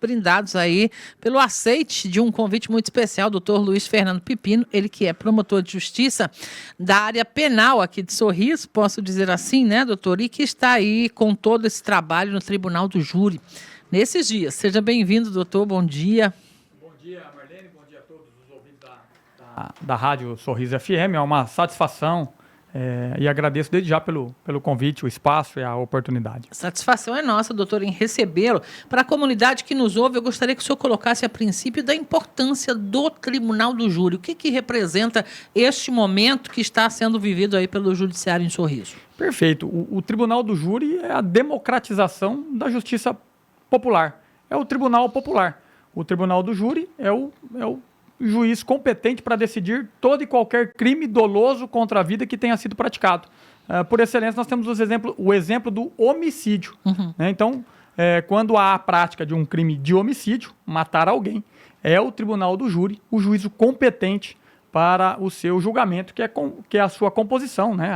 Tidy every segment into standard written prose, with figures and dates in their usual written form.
brindados aí pelo aceite de um convite muito especial, doutor Luiz Fernando Pipino, ele que é promotor de justiça da área penal aqui de Sorriso, posso dizer assim, né, doutor? E que está aí com todo esse trabalho no Tribunal do Júri nesses dias. Seja bem-vindo, doutor, bom dia. Bom dia, Marlene, bom dia a todos os ouvintes da Rádio Sorriso FM, é uma satisfação e agradeço desde já pelo convite, o espaço e a oportunidade. A satisfação é nossa, doutor, em recebê-lo. Para a comunidade que nos ouve, eu gostaria que o senhor colocasse a princípio da importância do Tribunal do Júri. O que representa este momento que está sendo vivido aí pelo Judiciário em Sorriso? Perfeito. O Tribunal do Júri é a democratização da justiça popular. É o Tribunal Popular. O Tribunal do Júri é o juiz competente para decidir todo e qualquer crime doloso contra a vida que tenha sido praticado. Por excelência, nós temos o exemplo do homicídio. Né? Então, quando há a prática de um crime de homicídio, matar alguém, é o Tribunal do Júri o juízo competente para o seu julgamento, que é a sua composição, né?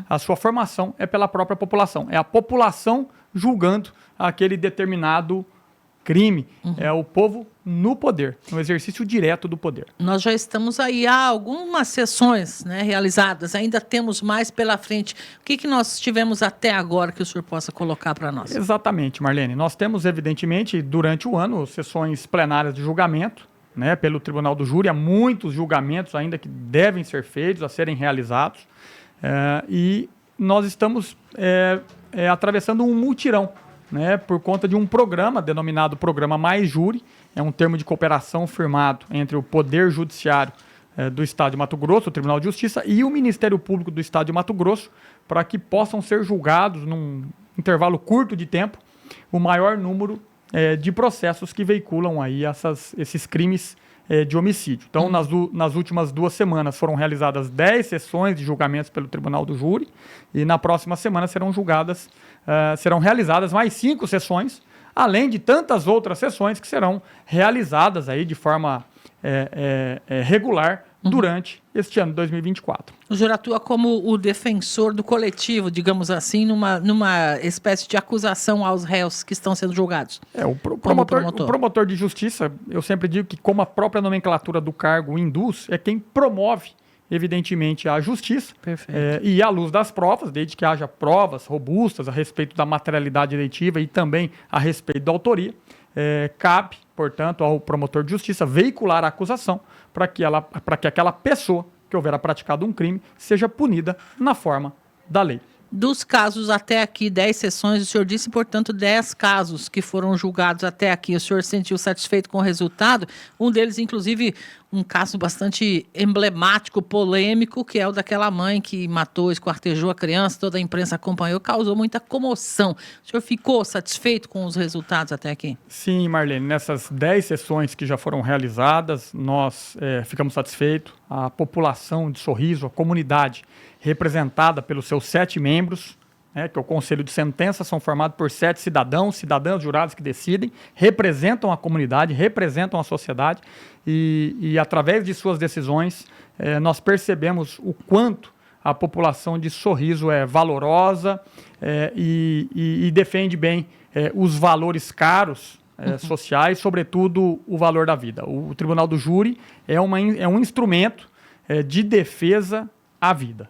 A sua formação é pela própria população. É a população julgando aquele determinado crime. É o povo no poder, no exercício direto do poder. Nós já estamos aí há algumas sessões, né, realizadas, ainda temos mais pela frente. O que nós tivemos até agora que o senhor possa colocar para nós? Exatamente, Marlene. Nós temos, evidentemente, durante o ano, sessões plenárias de julgamento, né, pelo Tribunal do Júri. Há muitos julgamentos ainda que devem ser feitos, a serem realizados. E nós estamos atravessando um mutirão, né, por conta de um programa denominado Programa Mais Júri. É um termo de cooperação firmado entre o Poder Judiciário do Estado de Mato Grosso, o Tribunal de Justiça, e o Ministério Público do Estado de Mato Grosso, para que possam ser julgados num intervalo curto de tempo o maior número de processos que veiculam aí esses crimes de homicídio. Então, nas últimas 2 semanas foram realizadas 10 sessões de julgamentos pelo Tribunal do Júri, e na próxima semana serão realizadas mais 5 sessões, além de tantas outras sessões que serão realizadas aí de forma regular durante este ano de 2024. O senhor atua como o defensor do coletivo, digamos assim, numa espécie de acusação aos réus que estão sendo julgados. O promotor de justiça, eu sempre digo que, como a própria nomenclatura do cargo induz, é quem promove, evidentemente, a justiça. E à luz das provas, desde que haja provas robustas a respeito da materialidade direitiva e também a respeito da autoria, cabe, portanto, ao promotor de justiça veicular a acusação para que aquela pessoa que houver praticado um crime seja punida na forma da lei. Dos casos até aqui, 10 sessões, o senhor disse, portanto, 10 casos que foram julgados até aqui. O senhor se sentiu satisfeito com o resultado? Um deles, inclusive, um caso bastante emblemático, polêmico, que é o daquela mãe que matou, esquartejou a criança, toda a imprensa acompanhou, causou muita comoção. O senhor ficou satisfeito com os resultados até aqui? Sim, Marlene, nessas 10 sessões que já foram realizadas, nós ficamos satisfeitos. A população de Sorriso, a comunidade, representada pelos seus 7 membros, que é o Conselho de Sentença, são formados por 7 cidadãos jurados que decidem, representam a comunidade, representam a sociedade e através de suas decisões, nós percebemos o quanto a população de Sorriso é valorosa e defende bem os valores caros sociais, sobretudo o valor da vida. O Tribunal do Júri é um instrumento de defesa à vida.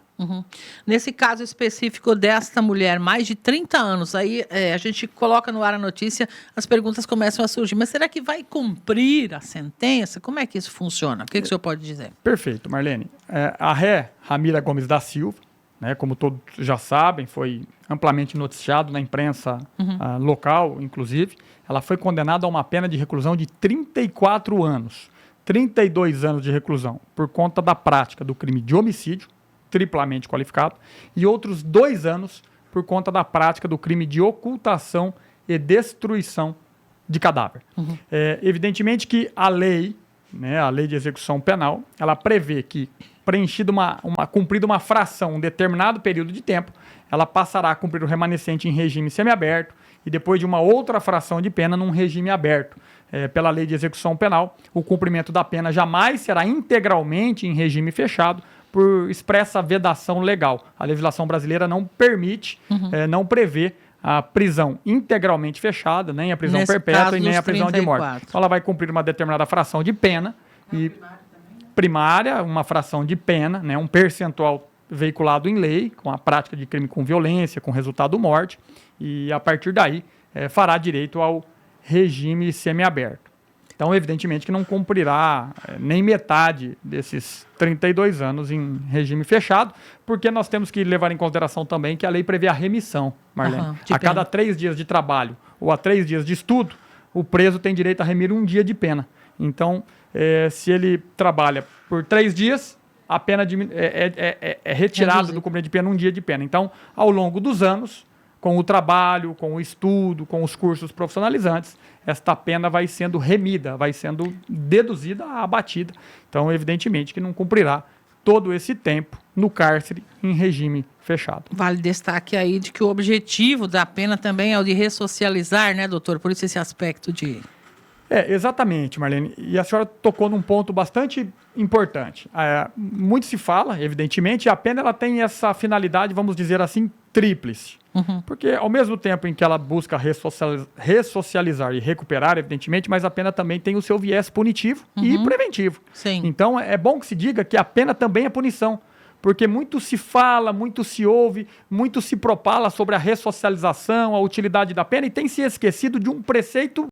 Nesse caso específico desta mulher, mais de 30 anos, aí a gente coloca no ar a notícia, as perguntas começam a surgir, mas será que vai cumprir a sentença? Como é que isso funciona? O que o senhor pode dizer? Perfeito, Marlene. A ré Ramira Gomes da Silva, né, como todos já sabem, foi amplamente noticiado na imprensa local, inclusive, ela foi condenada a uma pena de reclusão de 34 anos, 32 anos de reclusão, por conta da prática do crime de homicídio, triplamente qualificado, e outros 2 anos por conta da prática do crime de ocultação e destruição de cadáver. Evidentemente que a lei, né, a lei de execução penal, ela prevê que, cumprida uma fração, um determinado período de tempo, ela passará a cumprir o remanescente em regime semiaberto e depois de uma outra fração de pena num regime aberto. Pela lei de execução penal, o cumprimento da pena jamais será integralmente em regime fechado, por expressa vedação legal. A legislação brasileira não permite, não prevê a prisão integralmente fechada, nem a prisão Nesse perpétua caso e nem dos a prisão de morte. 34. Então ela vai cumprir uma determinada fração de pena e primária, uma fração de pena, né, um percentual veiculado em lei, com a prática de crime com violência, com resultado morte, e a partir daí fará direito ao regime semiaberto. Então, evidentemente que não cumprirá nem metade desses 32 anos em regime fechado, porque nós temos que levar em consideração também que a lei prevê a remissão, Marlene. A cada 3 dias de trabalho ou a 3 dias de estudo, o preso tem direito a remir 1 dia de pena. Então, se ele trabalha por 3 dias, a pena é retirada do cumprimento de pena 1 dia de pena. Então, ao longo dos anos, com o trabalho, com o estudo, com os cursos profissionalizantes, esta pena vai sendo remida, vai sendo deduzida, abatida. Então, evidentemente que não cumprirá todo esse tempo no cárcere em regime fechado. Vale destaque aí de que o objetivo da pena também é o de ressocializar, né, doutor? Por isso esse aspecto de... Exatamente, Marlene. E a senhora tocou num ponto bastante importante. Muito se fala, evidentemente, e a pena ela tem essa finalidade, vamos dizer assim, tríplice. Porque ao mesmo tempo em que ela busca ressocializar e recuperar, evidentemente, mas a pena também tem o seu viés punitivo e preventivo. Sim. Então é bom que se diga que a pena também é punição. Porque muito se fala, muito se ouve, muito se propala sobre a ressocialização, a utilidade da pena, e tem se esquecido de um preceito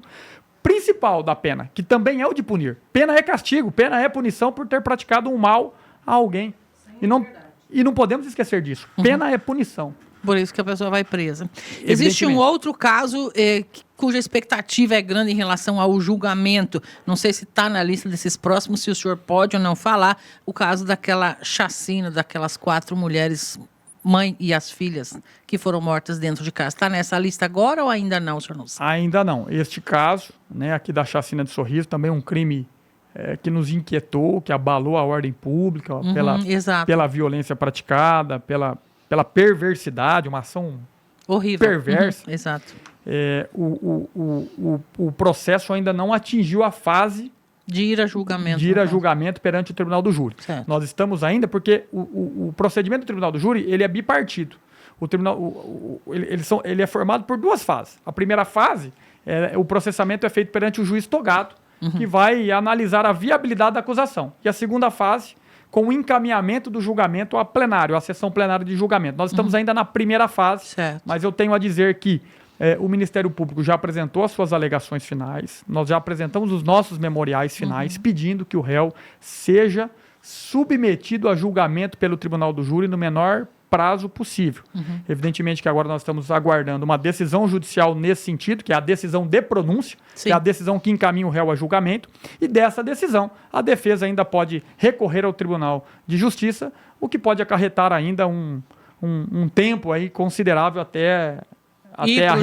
principal da pena, que também é o de punir. Pena é castigo, pena é punição por ter praticado um mal a alguém. E não podemos esquecer disso. Pena é punição. Por isso que a pessoa vai presa. Existe um outro caso cuja expectativa é grande em relação ao julgamento. Não sei se está na lista desses próximos, se o senhor pode ou não falar. O caso daquela chacina, daquelas 4 mulheres, mãe e as filhas, que foram mortas dentro de casa. Está nessa lista agora ou ainda não, o senhor não sabe? Ainda não. Este caso, né, aqui da chacina de Sorriso, também é um crime que nos inquietou, que abalou a ordem pública, pela violência praticada, pela perversidade, uma ação horrível, perversa. Exato. O processo ainda não atingiu a fase de ir a julgamento. De ir a julgamento perante o Tribunal do Júri. Certo. Nós estamos ainda, porque o procedimento do Tribunal do Júri, ele é bipartido. Ele é formado por 2 fases. A primeira fase, o processamento é feito perante o juiz togado, que vai analisar a viabilidade da acusação. E a segunda fase, com o encaminhamento do julgamento a plenário, a sessão plenária de julgamento. Nós estamos ainda na primeira fase, certo. Mas eu tenho a dizer que o Ministério Público já apresentou as suas alegações finais, nós já apresentamos os nossos memoriais finais, pedindo que o réu seja submetido a julgamento pelo Tribunal do Júri no menor prazo possível. Evidentemente que agora nós estamos aguardando uma decisão judicial nesse sentido, que é a decisão de pronúncia, que é a decisão que encaminha o réu a julgamento, e dessa decisão a defesa ainda pode recorrer ao Tribunal de Justiça, o que pode acarretar ainda um tempo aí considerável até a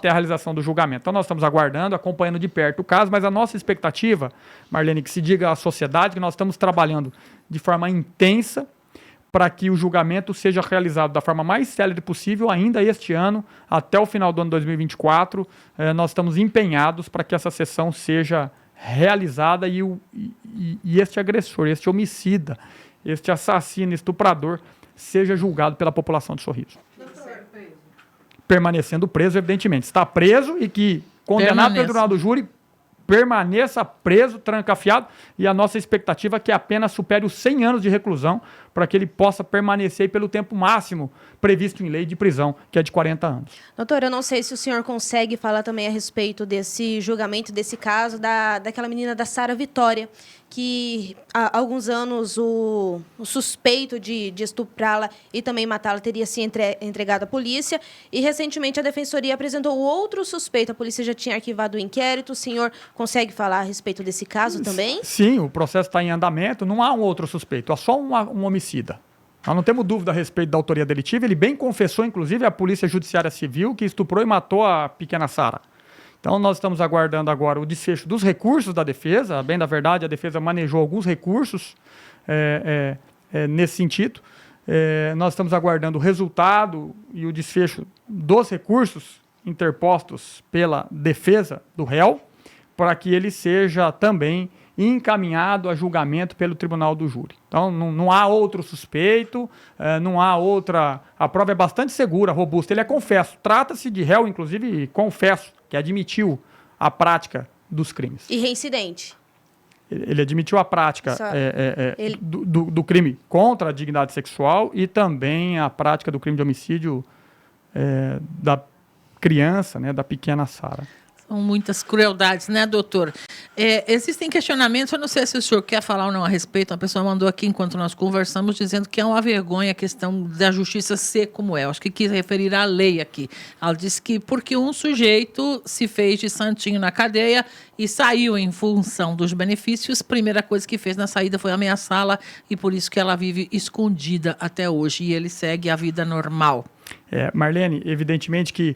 realização do julgamento. Então nós estamos aguardando, acompanhando de perto o caso, mas a nossa expectativa, Marlene, que se diga à sociedade que nós estamos trabalhando de forma intensa para que o julgamento seja realizado da forma mais célere possível ainda este ano, até o final do ano 2024. Nós estamos empenhados para que essa sessão seja realizada e este agressor, este homicida, este assassino, estuprador, seja julgado pela população de Sorriso. Permanecendo preso, evidentemente. Está preso e que, condenado pelo Tribunal do Júri, permaneça preso, trancafiado, e a nossa expectativa é que a pena supere os 100 anos de reclusão para que ele possa permanecer pelo tempo máximo previsto em lei de prisão, que é de 40 anos. Doutor, eu não sei se o senhor consegue falar também a respeito desse julgamento, desse caso daquela menina da Sara Vitória, que há alguns anos o suspeito de estuprá-la e também matá-la teria se entregado à polícia, e recentemente a Defensoria apresentou outro suspeito. A polícia já tinha arquivado o inquérito. O senhor consegue falar a respeito desse caso também? Sim, o processo está em andamento, não há um outro suspeito, há só um homicida. Nós não temos dúvida a respeito da autoria delitiva. Ele bem confessou, inclusive, à Polícia Judiciária Civil que estuprou e matou a pequena Sara. Então, nós estamos aguardando agora o desfecho dos recursos da defesa. Bem da verdade, a defesa manejou alguns recursos nesse sentido. Nós estamos aguardando o resultado e o desfecho dos recursos interpostos pela defesa do réu, para que ele seja também encaminhado a julgamento pelo tribunal do júri. Então, não há outro suspeito, não há outra... A prova é bastante segura, robusta. Ele é confesso. Trata-se de réu, inclusive, confesso, que admitiu a prática dos crimes. E reincidente. Ele admitiu a prática do crime contra a dignidade sexual e também a prática do crime de homicídio da criança, né, da pequena Sara. São muitas crueldades, né, doutor? Existem questionamentos, eu não sei se o senhor quer falar ou não a respeito. Uma pessoa mandou aqui, enquanto nós conversamos, dizendo que é uma vergonha a questão da justiça ser como é. Acho que quis referir à lei aqui. Ela disse que porque um sujeito se fez de santinho na cadeia e saiu em função dos benefícios, a primeira coisa que fez na saída foi ameaçá-la e por isso que ela vive escondida até hoje e ele segue a vida normal. Marlene, evidentemente que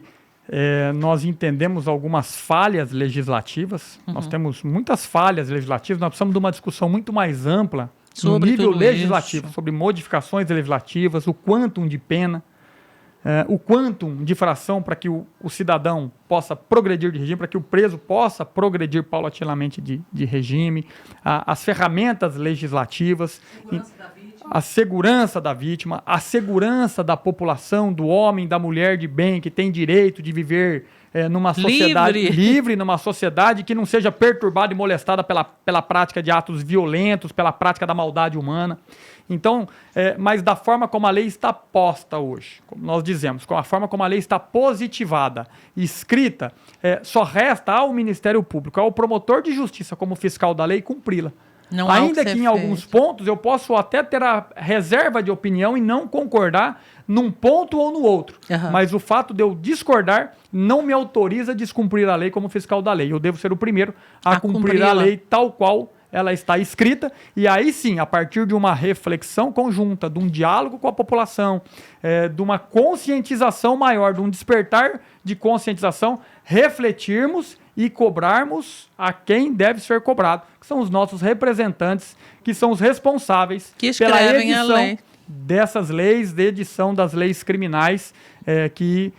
nós entendemos algumas falhas legislativas, nós temos muitas falhas legislativas, nós precisamos de uma discussão muito mais ampla sobre no nível legislativo, sobre modificações legislativas, o quantum de pena, o quantum de fração para que o cidadão possa progredir de regime, para que o preso possa progredir paulatinamente de regime, as ferramentas legislativas, a segurança da vítima, a segurança da população, do homem, da mulher de bem, que tem direito de viver numa sociedade livre, numa sociedade que não seja perturbada e molestada pela prática de atos violentos, pela prática da maldade humana. Então, mas da forma como a lei está posta hoje, como nós dizemos, com a forma como a lei está positivada, escrita, só resta ao Ministério Público, ao promotor de justiça como fiscal da lei, cumpri-la. Ainda que em alguns pontos eu posso até ter a reserva de opinião e não concordar num ponto ou no outro. Mas o fato de eu discordar não me autoriza a descumprir a lei como fiscal da lei. Eu devo ser o primeiro a cumprir a lei tal qual ela está escrita. E aí sim, a partir de uma reflexão conjunta, de um diálogo com a população, de uma conscientização maior, de um despertar de conscientização, refletirmos e cobrarmos a quem deve ser cobrado, que são os nossos representantes, que são os responsáveis pela edição dessas leis, de edição das leis criminais que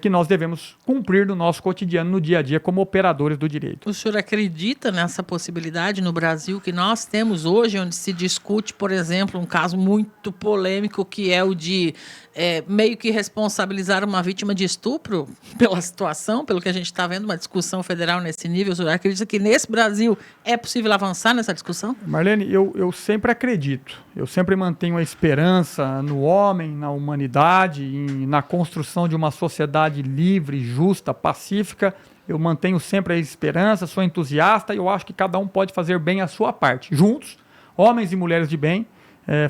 nós devemos cumprir no nosso cotidiano, no dia a dia, como operadores do direito. O senhor acredita nessa possibilidade no Brasil que nós temos hoje, onde se discute, por exemplo, um caso muito polêmico, que é o de meio que responsabilizar uma vítima de estupro pela situação, pelo que a gente está vendo, uma discussão federal nesse nível? O senhor acredita que nesse Brasil é possível avançar nessa discussão? Marlene, eu sempre acredito, eu sempre mantenho a esperança no homem, na humanidade, na construção de uma sociedade livre, justa, pacífica. Eu mantenho sempre a esperança, sou entusiasta e eu acho que cada um pode fazer bem a sua parte. Juntos, homens e mulheres de bem,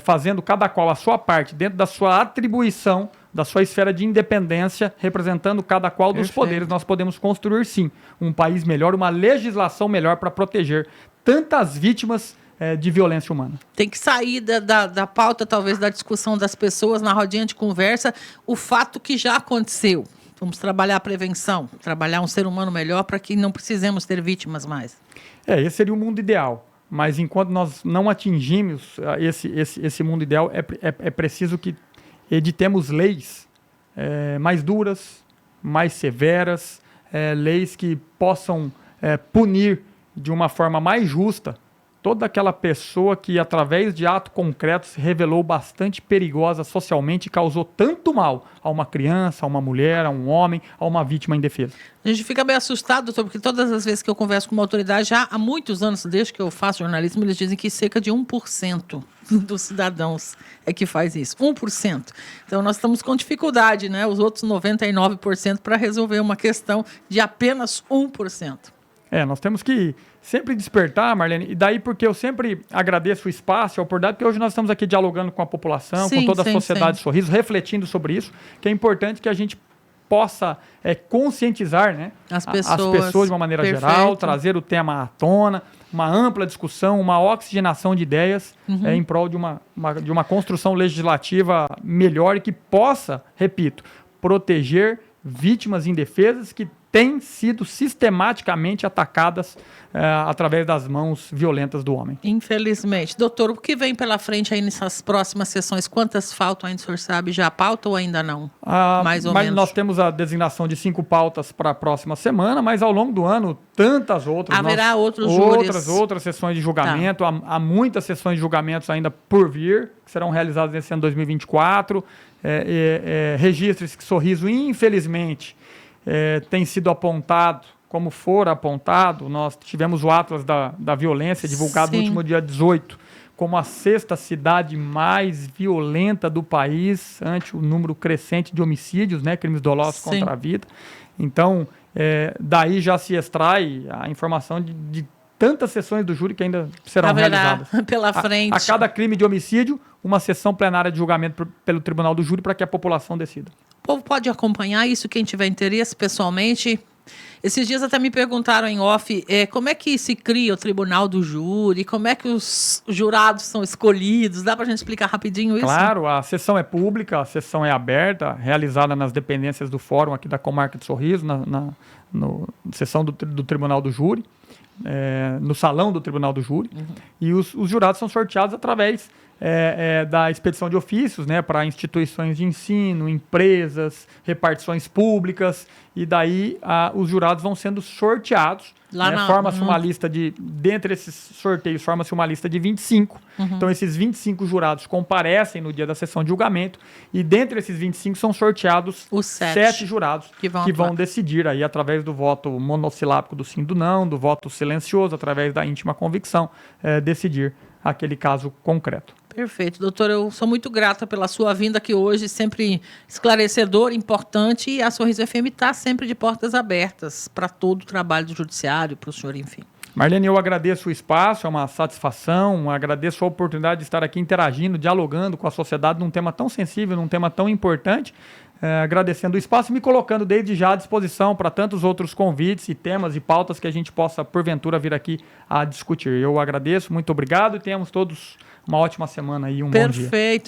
fazendo cada qual a sua parte dentro da sua atribuição, da sua esfera de independência, representando cada qual dos poderes, nós podemos construir sim um país melhor, uma legislação melhor para proteger tantas vítimas de violência humana. Tem que sair da pauta, talvez, da discussão das pessoas na rodinha de conversa, o fato que já aconteceu. Vamos trabalhar a prevenção, trabalhar um ser humano melhor para que não precisemos ter vítimas mais. Esse seria o mundo ideal. Mas enquanto nós não atingimos esse mundo ideal, é preciso que editemos leis mais duras, mais severas, leis que possam punir de uma forma mais justa toda aquela pessoa que, através de ato concreto, se revelou bastante perigosa socialmente e causou tanto mal a uma criança, a uma mulher, a um homem, a uma vítima indefesa. A gente fica bem assustado, doutor, porque todas as vezes que eu converso com uma autoridade, já há muitos anos, desde que eu faço jornalismo, eles dizem que cerca de 1% dos cidadãos é que faz isso. 1%. Então, nós estamos com dificuldade, né? Os outros 99% para resolver uma questão de apenas 1%. Nós temos que sempre despertar, Marlene, e daí porque eu sempre agradeço o espaço e a oportunidade, porque hoje nós estamos aqui dialogando com a população, com toda a sociedade Sorriso, refletindo sobre isso, que é importante que a gente possa conscientizar, né, as pessoas de uma maneira geral, trazer o tema à tona, uma ampla discussão, uma oxigenação de ideias em prol de uma construção legislativa melhor e que possa, repito, proteger vítimas indefesas que têm sido sistematicamente atacadas através das mãos violentas do homem. Infelizmente. Doutor, o que vem pela frente aí nessas próximas sessões? Quantas faltam ainda, o senhor sabe? Já a pauta ou ainda não? Mais ou menos. Nós temos a designação de 5 pautas para a próxima semana, mas ao longo do ano, tantas outras. Haverá outros júris. Outras sessões de julgamento. Tá. Há muitas sessões de julgamentos ainda por vir, que serão realizadas nesse ano 2024. Registre-se que Sorriso, infelizmente, tem sido apontado, como for apontado, nós tivemos o Atlas da Violência, divulgado no último dia 18, como a 6ª cidade mais violenta do país, ante o número crescente de homicídios, né, crimes dolosos contra a vida. Então, daí já se extrai a informação de tantas sessões do júri que ainda serão realizadas. Pela frente. A cada crime de homicídio, uma sessão plenária de julgamento pelo Tribunal do Júri para que a população decida. O povo pode acompanhar isso, quem tiver interesse pessoalmente. Esses dias até me perguntaram em off como é que se cria o Tribunal do Júri, como é que os jurados são escolhidos. Dá para a gente explicar rapidinho isso? Claro, a sessão é pública, a sessão é aberta, realizada nas dependências do fórum aqui da comarca de Sorriso, na sessão do Tribunal do Júri. No salão do Tribunal do Júri, e os jurados são sorteados através da expedição de ofícios, né, para instituições de ensino, empresas, repartições públicas, e daí os jurados vão sendo sorteados. Forma-se uma lista dentre esses sorteios, forma-se uma lista de 25. Então, esses 25 jurados comparecem no dia da sessão de julgamento, e dentre esses 25 são sorteados os 7 jurados que vão decidir aí, através do voto monossilábico do sim, do não, do voto silencioso, através da íntima convicção, decidir aquele caso concreto. Perfeito, doutor, eu sou muito grata pela sua vinda aqui hoje, sempre esclarecedor, importante, e a Sorriso FM está sempre de portas abertas para todo o trabalho do judiciário, para o senhor, enfim. Marlene, eu agradeço o espaço, é uma satisfação, agradeço a oportunidade de estar aqui interagindo, dialogando com a sociedade num tema tão sensível, num tema tão importante, agradecendo o espaço e me colocando desde já à disposição para tantos outros convites e temas e pautas que a gente possa, porventura, vir aqui a discutir. Eu agradeço, muito obrigado e tenhamos todos uma ótima semana e um bom dia. Perfeito.